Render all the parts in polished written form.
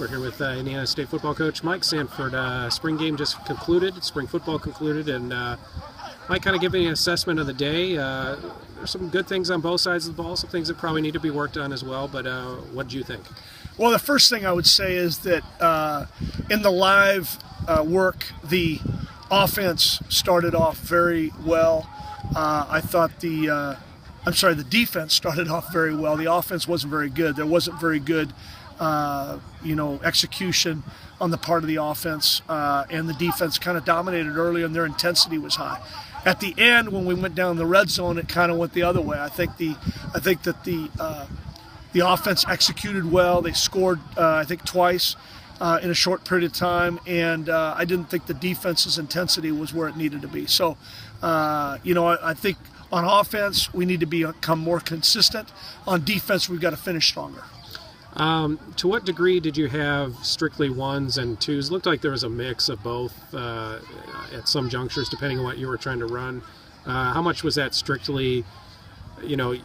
We're here with Indiana State football coach Mike Sanford. Spring game just concluded, spring football concluded, and Mike, kind of giving an assessment of the day. There's some good things on both sides of the ball, some things that probably need to be worked on as well, but what did you think? Well, the first thing I would say is that in the live work, the offense started off very well. I thought the defense started off very well. The offense wasn't very good. There wasn't very good execution on the part of the offense, and the defense kind of dominated early, and their intensity was high. At the end, when we went down the red zone, it kind of went the other way. I think that the offense executed well. They scored, I think, twice in a short period of time, and I didn't think the defense's intensity was where it needed to be. So, I think on offense we need to become more consistent. On defense, we've got to finish stronger. To what degree did you have strictly ones and twos? Looked like there was a mix of both at some junctures, depending on what you were trying to run. How much was that strictly,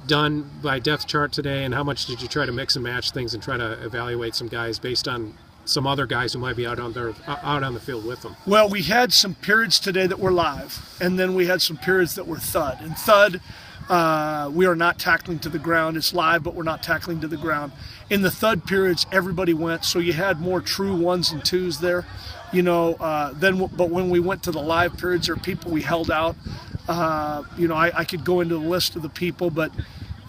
done by depth chart today, and how much did you try to mix and match things and try to evaluate some guys based on some other guys who might be out on the field with them? Well, we had some periods today that were live, and then we had some periods that were thud. And thud, we are not tackling to the ground. It's live, but we're not tackling to the ground. In the thud periods, everybody went, so you had more true ones and twos there, but when we went to the live periods, there are people we held out. I could go into the list of the people, but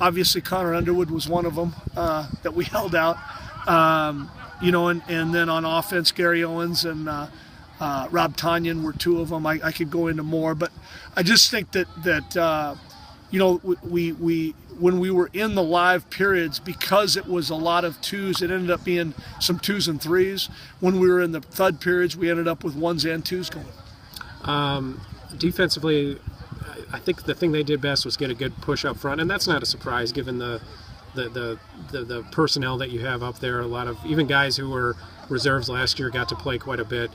obviously Connor Underwood was one of them that we held out. And then on offense, Gary Owens and Rob Tanyan were two of them. I could go into more, but I just think that when we were in the live periods, because it was a lot of twos, it ended up being some twos and threes. When we were in the thud periods, we ended up with ones and twos going. Defensively, I think the thing they did best was get a good push up front, and that's not a surprise given the personnel that you have up there. A lot of even guys who were reserves last year got to play quite a bit.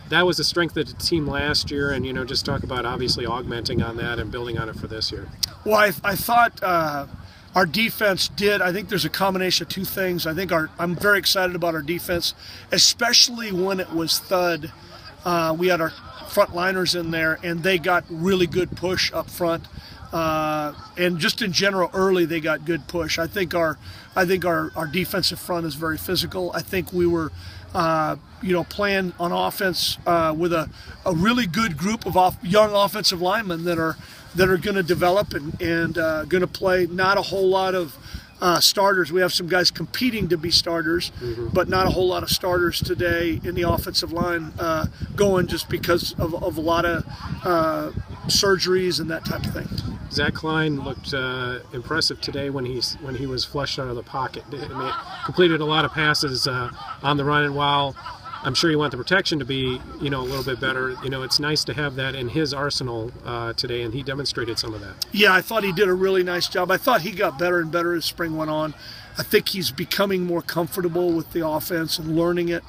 That was the strength of the team last year, and just talk about obviously augmenting on that and building on it for this year. Well, I thought our defense did. I think there's a combination of two things. I'm very excited about our defense, especially when it was thud. We had our frontliners in there, and they got really good push up front. And just in general, early they got good push. I think our defensive front is very physical. I think we were, playing on offense with a really good group of young offensive linemen that are going to develop and going to play. Not a whole lot of starters. We have some guys competing to be starters, but not a whole lot of starters today in the offensive line going, just because of a lot of surgeries and that type of thing. Zach Klein looked impressive today when he was flushed out of the pocket. Completed a lot of passes on the run, and while I'm sure you want the protection to be a little bit better, it's nice to have that in his arsenal today, and he demonstrated some of that. Yeah, I thought he did a really nice job. I thought he got better and better as spring went on. I think he's becoming more comfortable with the offense and learning it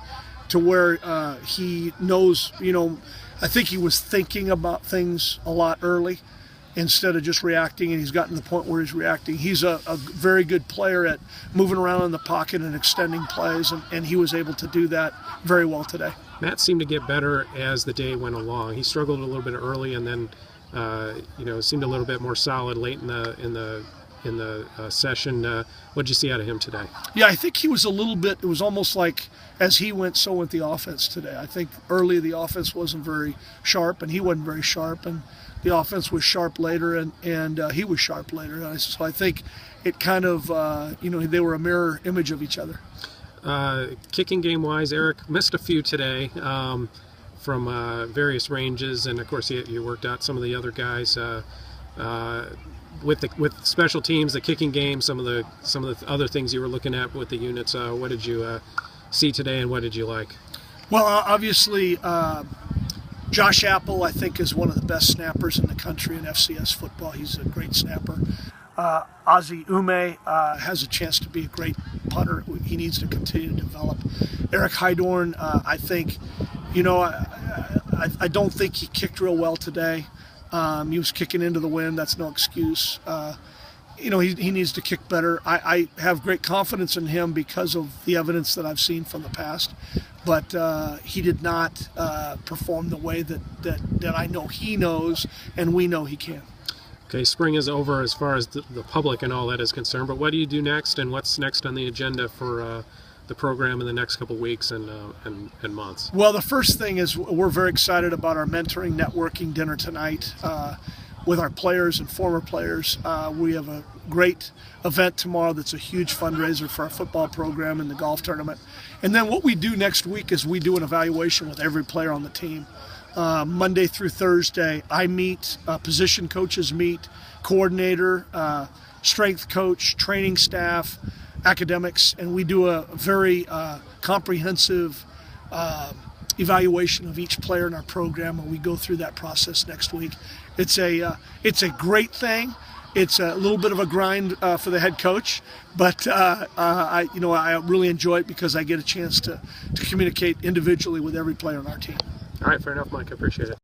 to where he knows, I think he was thinking about things a lot early instead of just reacting, and he's gotten to the point where he's reacting. He's a very good player at moving around in the pocket and extending plays, and he was able to do that very well today. Matt seemed to get better as the day went along. He struggled a little bit early, and then seemed a little bit more solid late in the session. What did you see out of him today? Yeah, I think he was a little bit. It was almost like as he went, so went the offense today. I think early the offense wasn't very sharp, and he wasn't very sharp, and the offense was sharp later, and he was sharp later. So I think it kind of, they were a mirror image of each other. Kicking game-wise, Eric missed a few today from various ranges, and of course you worked out some of the other guys with special teams, the kicking game, some of the other things you were looking at with the units. What did you see today, and what did you like? Well, obviously, Josh Apple, I think, is one of the best snappers in the country in FCS football. He's a great snapper. Ozzie Ume has a chance to be a great punter. He needs to continue to develop. Eric Heidorn, I think, I don't think he kicked real well today. He was kicking into the wind. That's no excuse. he needs to kick better. I have great confidence in him because of the evidence that I've seen from the past, but he did not perform the way that I know he knows and we know he can. Okay, spring is over as far as the public and all that is concerned, but what do you do next, and what's next on the agenda for the program in the next couple weeks and months? Well, the first thing is we're very excited about our mentoring networking dinner tonight with our players and former players. We have a great event tomorrow that's a huge fundraiser for our football program and the golf tournament. And then what we do next week is we do an evaluation with every player on the team. Monday through Thursday, I meet, position coaches meet, coordinator, strength coach, training staff, academics, and we do a very comprehensive evaluation of each player in our program, and we go through that process next week. It's a great thing. It's a little bit of a grind for the head coach, but I really enjoy it because I get a chance to communicate individually with every player on our team. All right, fair enough, Mike. I appreciate it.